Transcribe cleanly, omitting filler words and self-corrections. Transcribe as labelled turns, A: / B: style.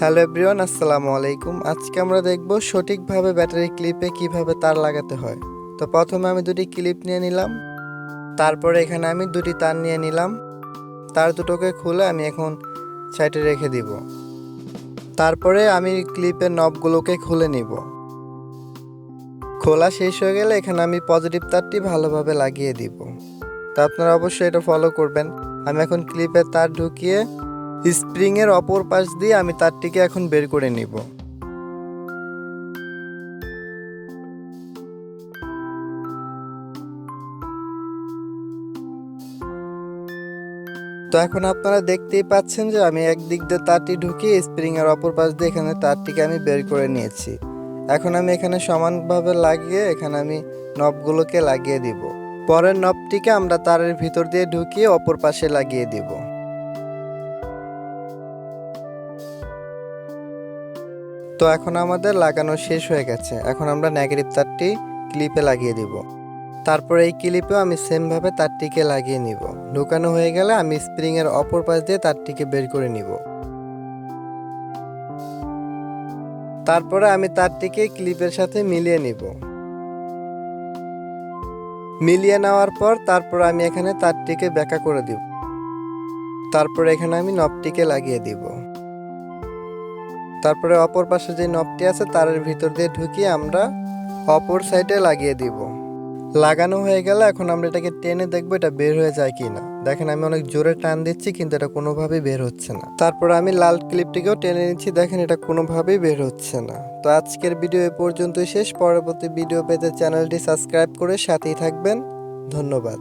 A: Hello everyone, আসসালামু আলাইকুম। আজকে আমরা দেখব সঠিকভাবে ব্যাটারি ক্লিপে কিভাবে তার লাগাতে হয়। তো প্রথমে আমি দুটি ক্লিপ নিয়ে নিলাম, তারপরে এখানে আমি দুটি তার নিয়ে নিলাম। তার দুটোকে খুলে আমি এখন সাইডে রেখে দিব। তারপরে আমি ক্লিপের নবগুলোকে খুলে নিব। খোলা শেষ হয়ে গেলে এখানে আমি পজিটিভ তারটি ভালোভাবে লাগিয়ে দিব। তো আপনারা অবশ্যই এটা ফলো করবেন। আমি এখন ক্লিপের তার ঢুকিয়ে স্প্রিংয়ের অপর পাশ দিয়ে আমি তারটিকে এখন বের করে নিব। তো এখন আপনারা দেখতেই পাচ্ছেন যে আমি একদিক দিয়ে তারটি ঢুকিয়ে স্প্রিংয়ের অপর পাশ দিয়ে এখানে তারটিকে আমি বের করে নিয়েছি। এখন আমি এখানে সমানভাবে লাগিয়ে এখানে আমি নবগুলোকে লাগিয়ে দিব। পরের নবটিকে আমরা তারের ভিতর দিয়ে ঢুকিয়ে অপর পাশে লাগিয়ে দিব। তো এখন আমাদের লাগানো শেষ হয়ে গেছে। এখন আমরা নেগেটিভ তারটি ক্লিপে লাগিয়ে দিব। তারপরে এই ক্লিপেও আমি সেমভাবে তারটিকে লাগিয়ে নিব। ঢুকানো হয়ে গেলে আমি স্প্রিংয়ের অপর পাশ দিয়ে তারটিকে বের করে নিব। তারপরে আমি তারটিকে ক্লিপের সাথে মিলিয়ে নিব। মিলিয়ে নেওয়ার পর তারপর আমি এখানে তারটিকে ব্যাকা করে দিব। তারপর এখানে আমি নবটিকে লাগিয়ে দিব। তারপরে অপর পাশে যে নবটি আছে তারের ভিতর দিয়ে ঢুকিয়ে আমরা অপর সাইডে লাগিয়ে দিব। লাগানো হয়ে গেলে এখন আমরা এটাকে টেনে দেখবো এটা বের হয়ে যায় কিনা। দেখেন আমি অনেক জোরে টান দিচ্ছি কিন্তু এটা কোনোভাবেই বের হচ্ছে না। তারপর আমি লাল ক্লিপটিকেও টেনে নিচ্ছি, দেখেন এটা কোনোভাবেই বের হচ্ছে না। তো আজকের ভিডিও এ পর্যন্তই শেষ। পরবর্তী ভিডিও পেতে চ্যানেলটি সাবস্ক্রাইব করে সাথেই থাকবেন। ধন্যবাদ।